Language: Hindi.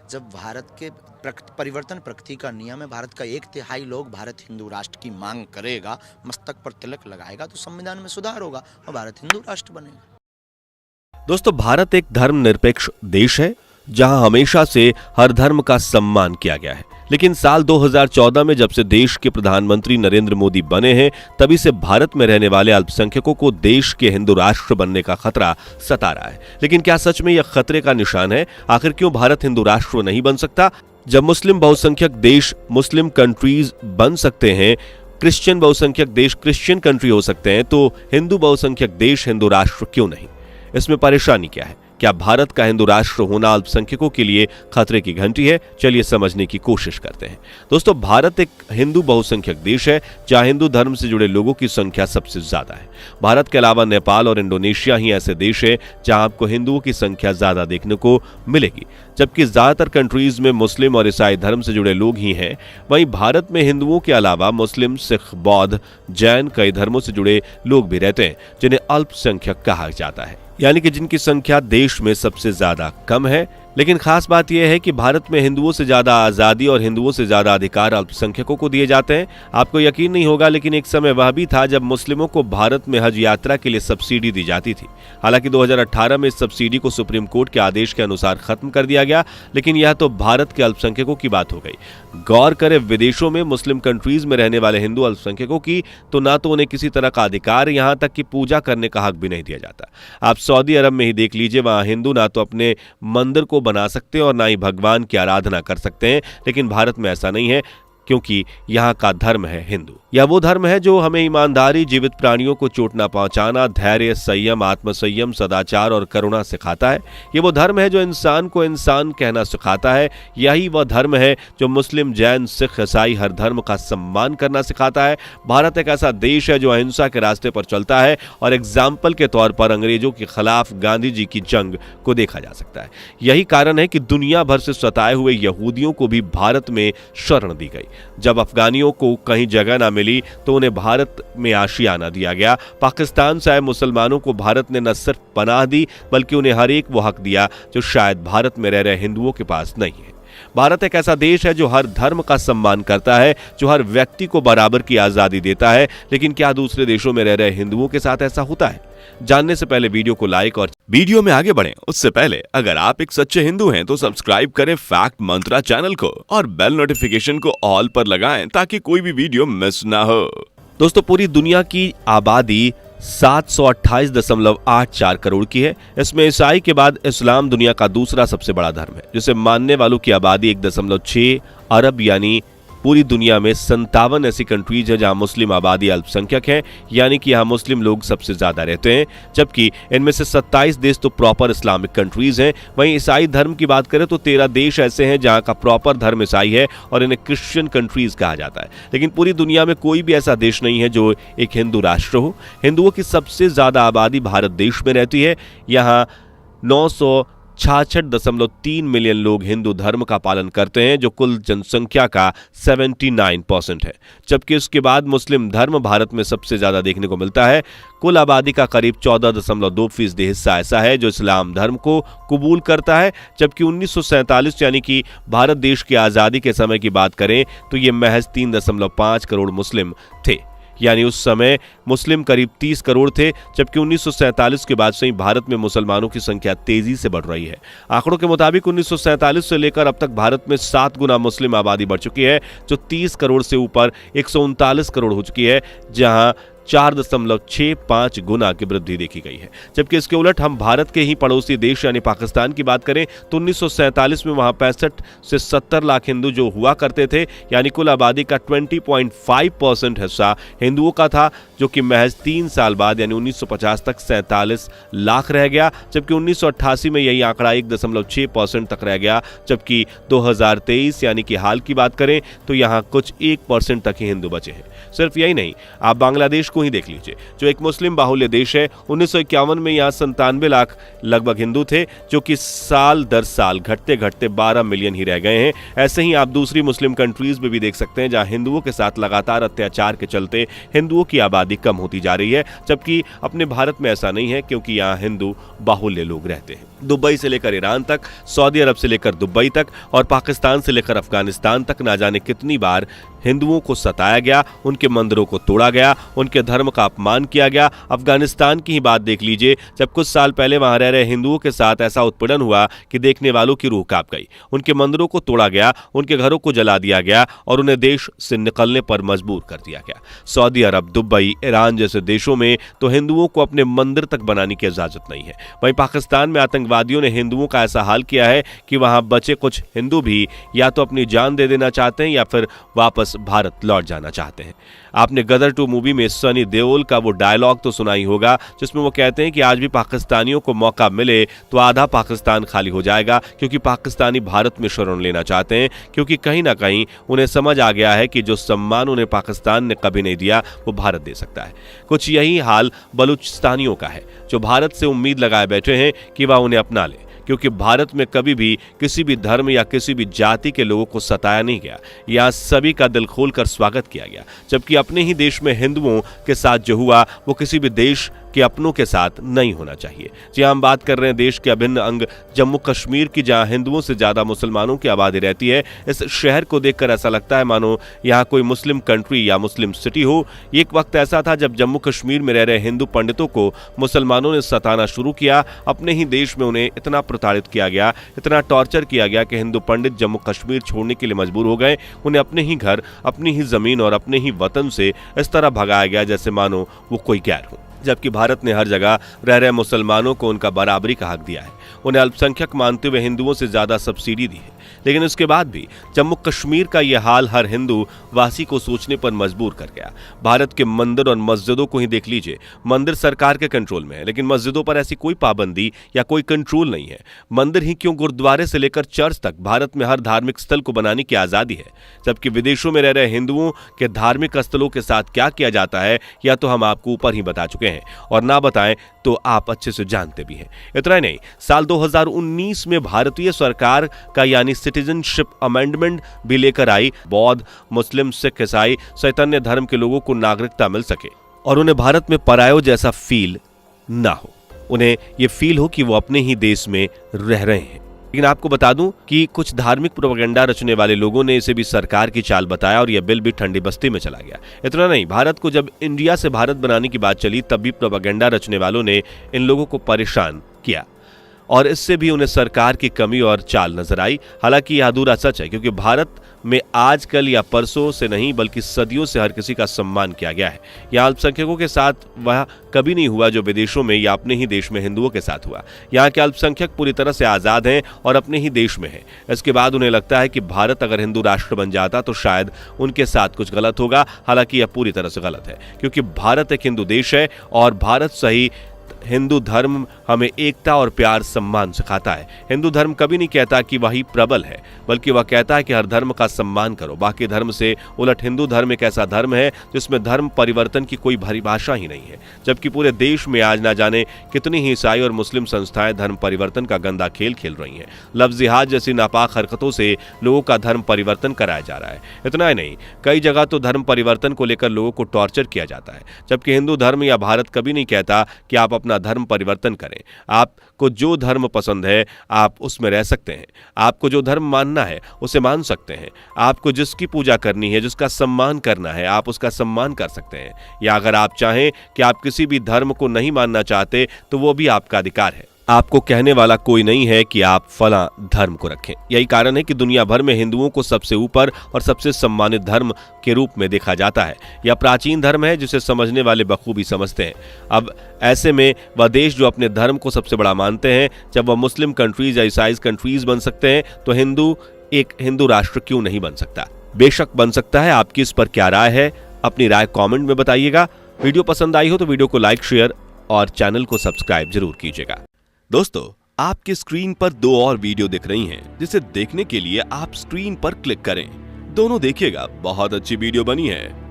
जब भारत के परिवर्तन प्रगति का नियम है, भारत का 1/3 लोग भारत हिंदू राष्ट्र की मांग करेगा, मस्तक पर तिलक लगाएगा, तो संविधान में सुधार होगा और भारत हिंदू राष्ट्र बनेगा। दोस्तों, भारत एक धर्मनिरपेक्ष देश है जहां हमेशा से हर धर्म का सम्मान किया गया है। लेकिन साल 2014 में जब से देश के प्रधानमंत्री नरेंद्र मोदी बने हैं, तभी से भारत में रहने वाले अल्पसंख्यकों को देश के हिंदू राष्ट्र बनने का खतरा सता रहा है। लेकिन क्या सच में यह खतरे का निशान है? आखिर क्यों भारत हिंदू राष्ट्र नहीं बन सकता? जब मुस्लिम बहुसंख्यक देश मुस्लिम कंट्रीज बन सकते हैं, क्रिश्चियन बहुसंख्यक देश क्रिश्चियन कंट्री हो सकते हैं, तो हिंदू बहुसंख्यक देश हिंदू राष्ट्र क्यों नहीं? इसमें परेशानी क्या है? क्या भारत का हिंदू राष्ट्र होना अल्पसंख्यकों के लिए खतरे की घंटी है? चलिए समझने की कोशिश करते हैं। दोस्तों, भारत एक हिंदू बहुसंख्यक देश है जहां हिंदू धर्म से जुड़े लोगों की संख्या सबसे ज्यादा है। भारत के अलावा नेपाल और इंडोनेशिया ही ऐसे देश है जहां आपको हिंदुओं की संख्या ज्यादा देखने को मिलेगी। जबकि ज्यादातर कंट्रीज में मुस्लिम और ईसाई धर्म से जुड़े लोग ही हैं, वहीं भारत में हिंदुओं के अलावा मुस्लिम, सिख, बौद्ध, जैन, कई धर्मों से जुड़े लोग भी रहते हैं जिन्हें अल्पसंख्यक कहा जाता है, यानी कि जिनकी संख्या देश में सबसे ज्यादा कम है। लेकिन खास बात यह है कि भारत में हिंदुओं से ज्यादा आजादी और हिंदुओं से ज्यादा अधिकार अल्पसंख्यकों को दिए जाते हैं। आपको यकीन नहीं होगा, लेकिन एक समय वह भी था जब मुस्लिमों को भारत में हज यात्रा के लिए सब्सिडी दी जाती थी। हालांकि 2018 में इस सब्सिडी को सुप्रीम कोर्ट के आदेश के अनुसार खत्म कर दिया गया, लेकिन यह तो भारत के अल्पसंख्यकों की बात हो गई। गौर करें, विदेशों में मुस्लिम कंट्रीज में रहने वाले हिंदू अल्पसंख्यकों की तो ना तो उन्हें किसी तरह का अधिकार, यहां तक कि पूजा करने का हक भी नहीं दिया जाता। आप सऊदी अरब में ही देख लीजिए, वहां हिंदू ना तो अपने मंदिर को बना सकते और ना ही भगवान की आराधना कर सकते हैं। लेकिन भारत में ऐसा नहीं है, क्योंकि यहाँ का धर्म है हिंदू। यह वो धर्म है जो हमें ईमानदारी, जीवित प्राणियों को चोट न पहुंचाना, धैर्य, संयम, आत्मसंयम, सदाचार और करुणा सिखाता है। ये वो धर्म है जो इंसान को इंसान कहना सिखाता है। यही वह धर्म है जो मुस्लिम, जैन, सिख, ईसाई हर धर्म का सम्मान करना सिखाता है। भारत एक ऐसा देश है जो अहिंसा के रास्ते पर चलता है और एग्जाम्पल के तौर पर अंग्रेजों के खिलाफ गांधी जी की जंग को देखा जा सकता है। यही कारण है कि दुनिया भर से सताए हुए यहूदियों को भी भारत में शरण दी गई। जब अफगानियों को कहीं जगह ना मिली तो उन्हें भारत में आशियाना दिया गया। पाकिस्तान से आए मुसलमानों को भारत ने न सिर्फ पनाह दी, बल्कि उन्हें हर एक वो हक दिया जो शायद भारत में रह रहे हिंदुओं के पास नहीं है। भारत एक ऐसा देश है जो हर धर्म का सम्मान करता है, जो हर व्यक्ति को बराबर की आजादी देता है। लेकिन क्या दूसरे देशों में रह रहे हिंदुओं के साथ ऐसा होता है? जानने से पहले वीडियो को लाइक और वीडियो में आगे बढ़ें उससे पहले अगर आप एक सच्चे हिंदू हैं तो सब्सक्राइब करें फैक्ट मंत्रा चैनल को और बेल नोटिफिकेशन को ऑल पर लगाएं ताकि कोई भी वीडियो मिस ना हो। दोस्तों, पूरी दुनिया की आबादी 728.84 करोड़ की है। इसमें ईसाई के बाद इस्लाम दुनिया का दूसरा सबसे बड़ा धर्म है, जिसे मानने वालों की आबादी 1.6 अरब, यानी पूरी दुनिया में 57 ऐसी कंट्रीज है जहां मुस्लिम आबादी अल्पसंख्यक है, यानी कि यहां मुस्लिम लोग सबसे ज्यादा रहते हैं। जबकि इनमें से 27 देश तो प्रॉपर इस्लामिक कंट्रीज हैं। वहीं ईसाई धर्म की बात करें तो 13 देश ऐसे हैं जहां का प्रॉपर धर्म ईसाई है और इन्हें क्रिश्चियन कंट्रीज कहा जाता है। लेकिन पूरी दुनिया में कोई भी ऐसा देश नहीं है जो एक हिंदू राष्ट्र हो। हिंदुओं की सबसे ज्यादा आबादी भारत देश में रहती है। यहाँ 966.3 मिलियन लोग हिंदू धर्म का पालन करते हैं, जो कुल जनसंख्या का 79% है। जबकि उसके बाद मुस्लिम धर्म भारत में सबसे ज्यादा देखने को मिलता है। कुल आबादी का करीब 14.2% हिस्सा ऐसा है जो इस्लाम धर्म को कबूल करता है। जबकि 1947 यानी कि भारत देश की आजादी के समय की बात करें तो ये महज 3.5 करोड़ मुस्लिम थे, यानी उस समय मुस्लिम करीब 30 करोड़ थे। जबकि 1947 के बाद से ही भारत में मुसलमानों की संख्या तेजी से बढ़ रही है। आंकड़ों के मुताबिक 1947 से लेकर अब तक भारत में 7 गुना मुस्लिम आबादी बढ़ चुकी है, जो 30 करोड़ से ऊपर 139 करोड़ हो चुकी है, जहां 4.65 गुना की वृद्धि देखी गई है। जबकि इसके उलट हम भारत के ही पड़ोसी देश यानी पाकिस्तान की बात करें तो 1947 में वहां 65 से 70 लाख हिंदू जो हुआ करते थे, यानी कुल आबादी का 20.5% हिस्सा हिंदुओं का था, जो कि महज 3 साल बाद यानी 1950 तक 47 लाख रह गया। जबकि 1988 में यही आंकड़ा 1.6% तक रह गया। जबकि 2023 यानी कि हाल की बात करें तो यहां कुछ 1% तक ही हिंदू बचे हैं। सिर्फ यही नहीं, आप बांग्लादेश को ही देख लीजिए, जो एक मुस्लिम बाहुल्य देश है। 1951 में यहाँ 97 लाख लगभग हिंदू थे, जो कि साल दर साल घटते घटते 12 मिलियन ही रह गए हैं। ऐसे ही आप दूसरी मुस्लिम कंट्रीज में भी देख सकते हैं, जहां हिंदुओं के साथ लगातार अत्याचार के चलते हिंदुओं की आबादी कम होती जा रही है, जबकि अपने भारत में ऐसा नहीं है, क्योंकि यहाँ हिंदू बाहुल्य लोग रहते हैं। दुबई से लेकर ईरान तक, सऊदी अरब से लेकर दुबई तक और पाकिस्तान से लेकर अफगानिस्तान तक ना जाने कितनी बार हिंदुओं को सताया गया, उनके मंदिरों को तोड़ा गया, उनके धर्म का अपमान किया गया। अफगानिस्तान की ही बात देख लीजिए, जब कुछ साल पहले वहां रह रहे हिंदुओं के साथ ऐसा उत्पीड़न हुआ कि देखने वालों की रूह कांप गई। उनके मंदिरों को तोड़ा गया, उनके घरों को जला दिया गया और उन्हें देश से निकलने पर मजबूर कर दिया गया। सऊदी अरब, दुबई, ईरान जैसे देशों में तो हिंदुओं को अपने मंदिर तक बनाने की इजाजत नहीं है। वहीं पाकिस्तान में आतंकवादियों ने हिंदुओं का ऐसा हाल किया है कि वहां बचे कुछ हिंदू भी या तो अपनी जान दे देना चाहते हैं या फिर वापस भारत लौट जाना चाहते हैं। आपने गदर 2 मूवी में सनी देओल का वो डायलॉग तो सुना ही होगा, जिसमें वो कहते हैं कि आज भी पाकिस्तानियों को मौका मिले तो आधा पाकिस्तान खाली हो जाएगा, क्योंकि पाकिस्तानी भारत में शरण लेना चाहते हैं, क्योंकि कहीं ना कहीं उन्हें समझ आ गया है कि जो सम्मान उन्हें पाकिस्तान ने कभी नहीं दिया वो भारत दे सकता है। कुछ यही हाल बलूचिस्तानियों का है, जो भारत से उम्मीद लगाए बैठे हैं कि वह उन्हें अपना ले, क्योंकि भारत में कभी भी किसी भी धर्म या किसी भी जाति के लोगों को सताया नहीं गया। यहाँ सभी का दिल खोलकर स्वागत किया गया, जबकि अपने ही देश में हिंदुओं के साथ जो हुआ वो किसी भी देश के अपनों के साथ नहीं होना चाहिए। जी हम बात कर रहे हैं देश के अभिन्न अंग जम्मू कश्मीर की, जहां हिंदुओं से ज्यादा मुसलमानों की आबादी रहती है। इस शहर को देखकर ऐसा लगता है मानो यहाँ कोई मुस्लिम कंट्री या मुस्लिम सिटी हो। एक वक्त ऐसा था जब जम्मू कश्मीर में रह रहे हिंदू पंडितों को मुसलमानों ने सताना शुरू किया। अपने ही देश में उन्हें इतना प्रताड़ित किया गया, इतना टॉर्चर किया गया कि हिंदू पंडित जम्मू कश्मीर छोड़ने के लिए मजबूर हो गए। उन्हें अपने ही घर, अपनी ही जमीन और अपने ही वतन से इस तरह भगाया गया जैसे मानो वो कोई गैर हो। जबकि भारत ने हर जगह रह रहे मुसलमानों को उनका बराबरी का हक दिया है, उन्हें अल्पसंख्यक मानते हुए हिंदुओं से ज्यादा सब्सिडी दी है। लेकिन उसके बाद भी जम्मू कश्मीर का यह हाल हर हिंदू वासी को सोचने पर मजबूर कर गया। भारत के मंदिर और मस्जिदों को ही देख लीजिए, मंदिर सरकार के कंट्रोल में है, लेकिन मस्जिदों पर ऐसी कोई पाबंदी या कोई कंट्रोल नहीं है। मंदिर ही क्यों, गुरुद्वारे से लेकर चर्च तक भारत में हर धार्मिक स्थल को बनाने की आजादी है। जबकि विदेशों में रह रहे हिंदुओं के धार्मिक स्थलों के साथ क्या किया जाता है या तो हम आपको ऊपर ही बता चुके हैं, और ना बताएं तो आप अच्छे से जानते भी हैं। इतना ही नहीं, साल 2019 में भारतीय सरकार का यानी सिटीजनशिप अमेंडमेंट भी लेकर आई। बौद्ध, मुस्लिम, सिख, ईसाई सहित अन्य धर्म के लोगों को नागरिकता मिल सके और उन्हें भारत में परायों जैसा फील ना हो, उन्हें यह फील हो कि वो अपने ही देश में रह रहे हैं। लेकिन आपको बता दूं कि कुछ धार्मिक प्रोपेगेंडा रचने वाले लोगों ने इसे भी सरकार की चाल बताया और यह बिल भी ठंडी बस्ती में चला गया। इतना नहीं, भारत को जब इंडिया से भारत बनाने की बात चली तब भी प्रोपेगेंडा रचने वालों ने इन लोगों को परेशान किया और इससे भी उन्हें सरकार की कमी और चाल नजर आई। हालांकि यह अधूरा सच है, क्योंकि भारत में आजकल या परसों से नहीं बल्कि सदियों से हर किसी का सम्मान किया गया है। यहाँ अल्पसंख्यकों के साथ वह कभी नहीं हुआ जो विदेशों में या अपने ही देश में हिंदुओं के साथ हुआ। यहाँ के अल्पसंख्यक पूरी तरह से आजाद हैं और अपने ही देश में हैं। इसके बाद उन्हें लगता है कि भारत अगर हिंदू राष्ट्र बन जाता तो शायद उनके साथ कुछ गलत होगा। हालांकि यह पूरी तरह से गलत है, क्योंकि भारत एक हिंदू देश है और भारत सही हिंदू धर्म हमें एकता और प्यार सम्मान सिखाता है। हिंदू धर्म कभी नहीं कहता कि वही प्रबल है, बल्कि वह कहता है कि हर धर्म का सम्मान करो। बाकी धर्म से उलट हिंदू धर्म एक ऐसा धर्म है जिसमें धर्म परिवर्तन की कोई परिभाषा ही नहीं है। जबकि पूरे देश में आज ना जाने कितनी ही ईसाई और मुस्लिम संस्थाएं धर्म परिवर्तन का गंदा खेल खेल रही हैं। लफ्ज़ जिहाद जैसी नापाक हरकतों से लोगों का धर्म परिवर्तन कराया जा रहा है। इतना ही नहीं, कई जगह तो धर्म परिवर्तन को लेकर लोगों को टॉर्चर किया जाता है। जबकि हिंदू धर्म या भारत कभी नहीं कहता कि आप अपना धर्म परिवर्तन करें। आपको जो धर्म पसंद है आप उसमें रह सकते हैं, आपको जो धर्म मानना है उसे मान सकते हैं, आपको जिसकी पूजा करनी है, जिसका सम्मान करना है आप उसका सम्मान कर सकते हैं। या अगर आप चाहें कि आप किसी भी धर्म को नहीं मानना चाहते तो वो भी आपका अधिकार है। आपको कहने वाला कोई नहीं है कि आप फला धर्म को रखें। यही कारण है कि दुनिया भर में हिंदुओं को सबसे ऊपर और सबसे सम्मानित धर्म के रूप में देखा जाता है। यह प्राचीन धर्म है जिसे समझने वाले बखूबी समझते हैं। अब ऐसे में वह देश जो अपने धर्म को सबसे बड़ा मानते हैं, जब वह मुस्लिम कंट्रीज या ईसाई कंट्रीज बन सकते हैं तो हिंदू एक हिंदू राष्ट्र क्यों नहीं बन सकता? बेशक बन सकता है। आपकी इस पर क्या राय है? अपनी राय कॉमेंट में बताइएगा। वीडियो पसंद आई हो तो वीडियो को लाइक, शेयर और चैनल को सब्सक्राइब जरूर कीजिएगा। दोस्तों, आपकी स्क्रीन पर 2 और वीडियो दिख रही हैं, जिसे देखने के लिए आप स्क्रीन पर क्लिक करें। दोनों देखिएगा, बहुत अच्छी वीडियो बनी है।